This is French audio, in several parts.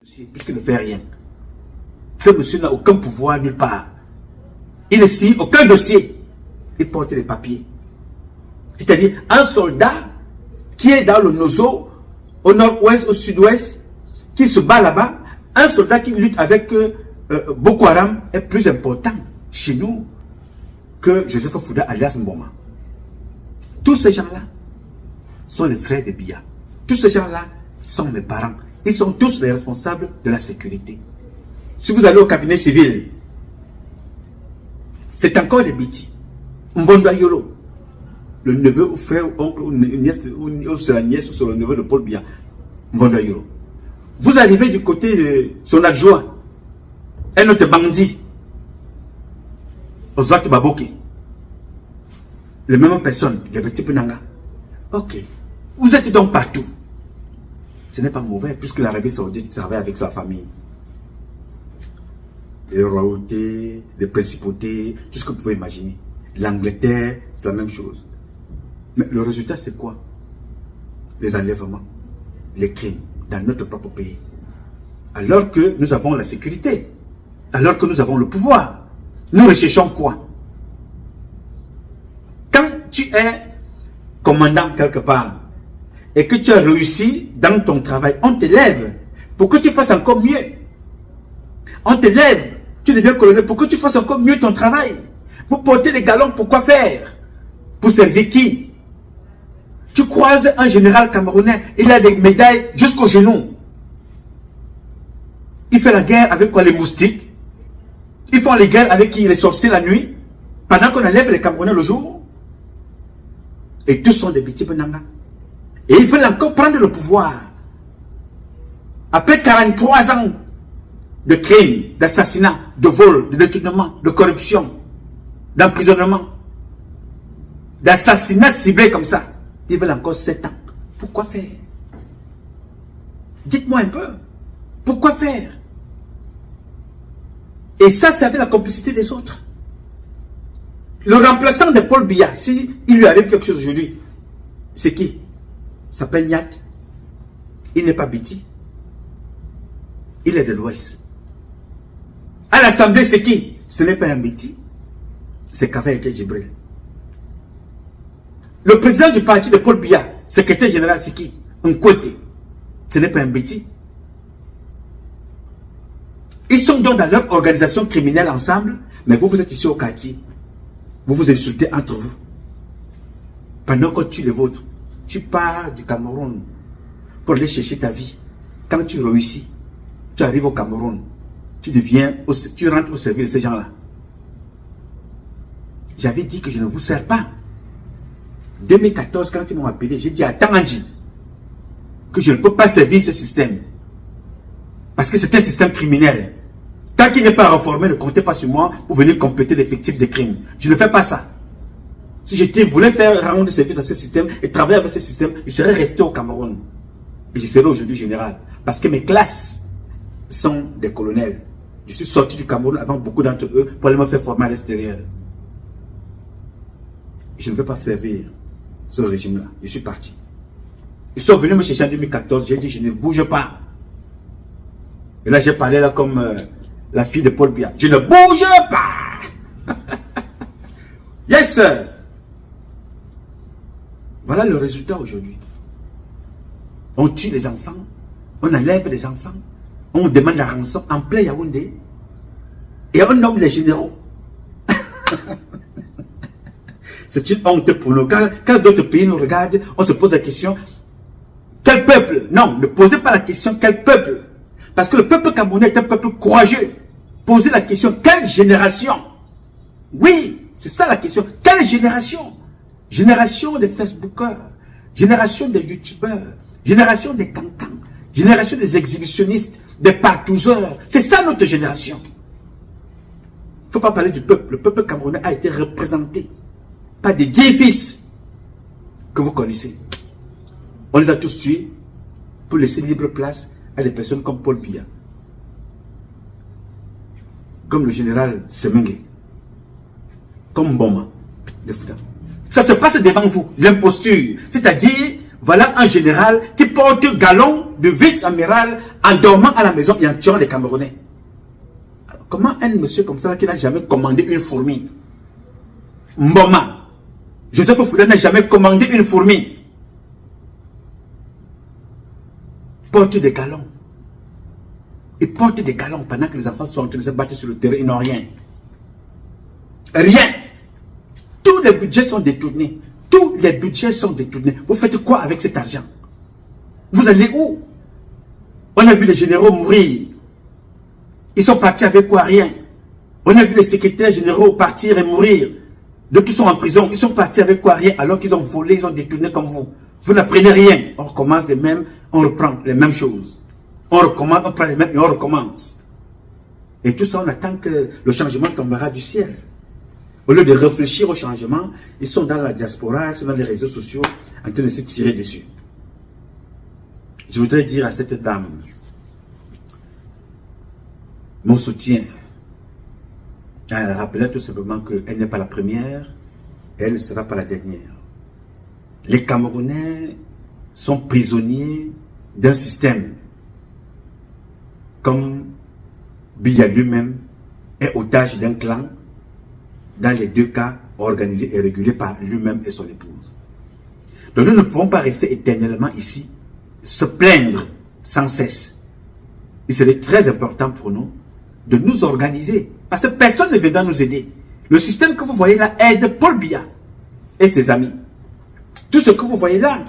Puisqu'il ne fait rien. Ce monsieur n'a aucun pouvoir nulle part. Il ne signe aucun dossier. Il porte les papiers. C'est-à-dire un soldat qui est dans le Nozo, au nord-ouest, au sud-ouest, qui se bat là-bas, un soldat qui lutte avec Boko Haram est plus important chez nous que Joseph Fouda alias Mboma. Tous ces gens-là sont les frères de Biya. Tous ces gens-là sont mes parents. Ils sont tous les responsables de la sécurité. Si vous allez au cabinet civil, c'est encore des bêtises. Mbondo Yolo, le neveu ou frère ou oncle ou nièce, ou c'est la nièce ou c'est le neveu de Paul Biya. Mbondo Yolo. Vous arrivez du côté de son adjoint, un autre bandit, Ozat Baboke. Les mêmes personnes, les petits Penanga. Ok. Vous êtes donc partout. Ce n'est pas mauvais puisque l'Arabie Saoudite travaille avec sa famille. Les royautés, les principautés, tout ce que vous pouvez imaginer. L'Angleterre, c'est la même chose. Mais le résultat, c'est quoi? Les enlèvements, les crimes dans notre propre pays. Alors que nous avons la sécurité, alors que nous avons le pouvoir, nous recherchons quoi? Quand tu es commandant quelque part, et que tu as réussi dans ton travail, on t'élève pour que tu fasses encore mieux. On t'élève, tu deviens colonel pour que tu fasses encore mieux ton travail. Pour porter les galons, pour quoi faire? Pour servir qui? Tu croises un général camerounais, il a des médailles jusqu'aux genoux. Il fait la guerre avec quoi? Les moustiques. Ils font les guerres avec qui? Les sorciers la nuit. Pendant qu'on enlève les Camerounais le jour. Et tous sont des petits Benanga. Et ils veulent encore prendre le pouvoir. Après 43 ans de crimes, d'assassinat, de vol, de détournement, de corruption, d'emprisonnement, d'assassinat ciblé comme ça, ils veulent encore 7 ans. Pourquoi faire? Dites-moi un peu. Pourquoi faire? Et ça, c'est avec la complicité des autres. Le remplaçant de Paul Biya, si il lui arrive quelque chose aujourd'hui, c'est qui? Il s'appelle Nyat. Il n'est pas Biti. Il est de l'Ouest. À l'Assemblée, c'est qui? Ce n'est pas un Biti. C'est Kava Eke Djibril. Le président du parti de Paul Biya, secrétaire général, c'est qui? Nkwete. Ce n'est pas un Biti. Ils sont donc dans leur organisation criminelle ensemble, mais vous, vous êtes ici au quartier. Vous vous insultez entre vous. Pendant qu'on tue les vôtres. Tu pars du Cameroun pour aller chercher ta vie. Quand tu réussis, tu arrives au Cameroun. Tu rentres au service de ces gens-là. J'avais dit que je ne vous sers pas. 2014, quand ils m'ont appelé, j'ai dit à Tanganji que je ne peux pas servir ce système. Parce que c'est un système criminel. Tant qu'il n'est pas reformé, ne comptez pas sur moi pour venir compléter l'effectif des crimes. Je ne fais pas ça. Si je voulais faire rendre service à ce système et travailler avec ce système, je serais resté au Cameroun. Et je serais aujourd'hui général. Parce que mes classes sont des colonels. Je suis sorti du Cameroun avant beaucoup d'entre eux pour aller me faire former à l'extérieur. Je ne veux pas servir ce régime-là. Je suis parti. Ils sont venus me chercher en 2014. J'ai dit, je ne bouge pas. Et là, j'ai parlé là comme la fille de Paul Biya. Je ne bouge pas. Yes, sir. Voilà le résultat aujourd'hui. On tue les enfants, on enlève les enfants, on demande la rançon en plein Yaoundé et on nomme les généraux. C'est une honte pour nous. Quand d'autres pays nous regardent, on se pose la question, quel peuple? Non, ne posez pas la question, quel peuple? Parce que le peuple camerounais est un peuple courageux. Posez la question, quelle génération? Oui, c'est ça la question. Quelle génération? Génération des Facebookers, génération des YouTubeurs, génération des cancans, génération des exhibitionnistes, des partouzeurs. C'est ça notre génération. Il ne faut pas parler du peuple. Le peuple camerounais a été représenté par des 10 fils que vous connaissez. On les a tous tués pour laisser libre place à des personnes comme Paul Biya, comme le général Semengue, comme Mboma de Fouda. Ça se passe devant vous, l'imposture. C'est-à-dire, Voilà un général qui porte galon de vice-amiral en dormant à la maison et en tuant les Camerounais. Alors, comment un monsieur comme ça qui n'a jamais commandé une fourmi? Mboma, Joseph Fouda n'a jamais commandé une fourmi. Porte des galons. Ils portent des galons pendant que les enfants sont en train de se battre sur le terrain, ils n'ont rien. Rien. Tous les budgets sont détournés. Tous les budgets sont détournés. Vous faites quoi avec cet argent? Vous allez où? On a vu les généraux mourir. Ils sont partis avec quoi? Rien. On a vu les secrétaires généraux partir et mourir. D'autres sont en prison. Ils sont partis avec quoi? Rien. Alors qu'ils ont volé, ils ont détourné comme vous. Vous n'apprenez rien. On recommence les mêmes, on reprend les mêmes choses. On recommence, on prend les mêmes et on recommence. Et tout ça, on attend que le changement tombera du ciel. Au lieu de réfléchir au changement, ils sont dans la diaspora, ils sont dans les réseaux sociaux, en train de se tirer dessus. Je voudrais dire à cette dame, mon soutien. Rappelez tout simplement qu'elle n'est pas la première, et elle ne sera pas la dernière. Les Camerounais sont prisonniers d'un système. Comme Biya lui-même est otage d'un clan, dans les deux cas organisé et régulé par lui-même et son épouse. Donc nous ne pouvons pas rester éternellement ici, se plaindre sans cesse. Il serait très important pour nous de nous organiser, parce que personne ne viendra nous aider. Le système que vous voyez là aide Paul Biya et ses amis. Tout ce que vous voyez là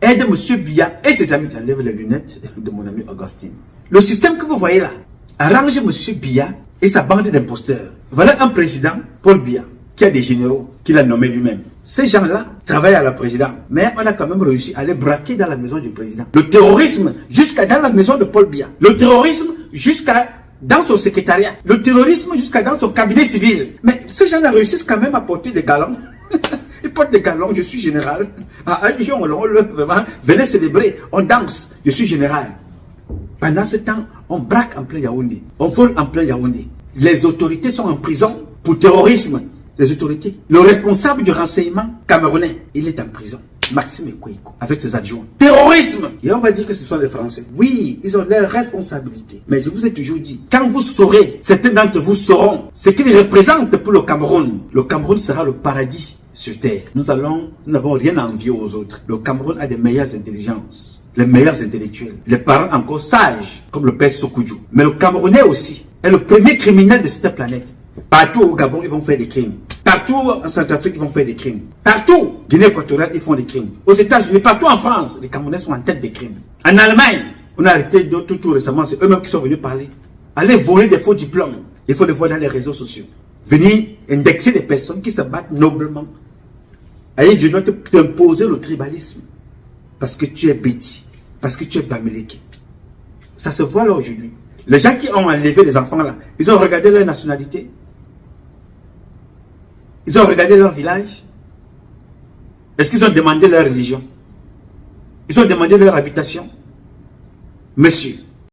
aide M. Biya et ses amis. J'enlève les lunettes de mon ami Augustine. Le système que vous voyez là arrange M. Biya et sa bande d'imposteurs. Voilà un président, Paul Biya, qui a des généraux qu'il a nommés lui-même. Ces gens-là travaillent à la présidence, mais on a quand même réussi à les braquer dans la maison du président. Le terrorisme jusqu'à dans la maison de Paul Biya. Le terrorisme jusqu'à dans son secrétariat. Le terrorisme jusqu'à dans son cabinet civil. Mais ces gens-là réussissent quand même à porter des galons. Ils portent des galons, je suis général. Vraiment, venez célébrer, on danse, je suis général. Pendant ce temps, on braque en plein Yaoundé. On vole en plein Yaoundé. Les autorités sont en prison pour terrorisme. Les autorités. Le responsable du renseignement camerounais, il est en prison. Maxime Ekweiko, avec ses adjoints. Terrorisme! Et on va dire que ce sont les Français. Oui, ils ont leurs responsabilités. Mais je vous ai toujours dit, quand vous saurez, certains d'entre vous sauront ce qu'ils représentent pour le Cameroun. Le Cameroun sera le paradis sur terre. Nous n'avons rien à envier aux autres. Le Cameroun a des meilleures intelligences, les meilleurs intellectuels, les parents encore sages, comme le père Sokoudjou. Mais le Camerounais aussi est le premier criminel de cette planète. Partout au Gabon, ils vont faire des crimes. Partout en Centrafrique, ils vont faire des crimes. Partout, Guinée équatoriale, ils font des crimes. Aux États-Unis, partout en France, les Camerounais sont en tête des crimes. En Allemagne, on a arrêté tout récemment, c'est eux-mêmes qui sont venus parler. Allez voler des faux diplômes. Il faut les voir dans les réseaux sociaux. Venir indexer des personnes qui se battent noblement. Allez, je dois t'imposer le tribalisme. Parce que tu es Béti. Parce que tu es Bamileke. Ça se voit là aujourd'hui. Les gens qui ont enlevé les enfants là, ils ont regardé leur nationalité. Ils ont regardé leur village. Est-ce qu'ils ont demandé leur religion? Ils ont demandé leur habitation? Monsieur,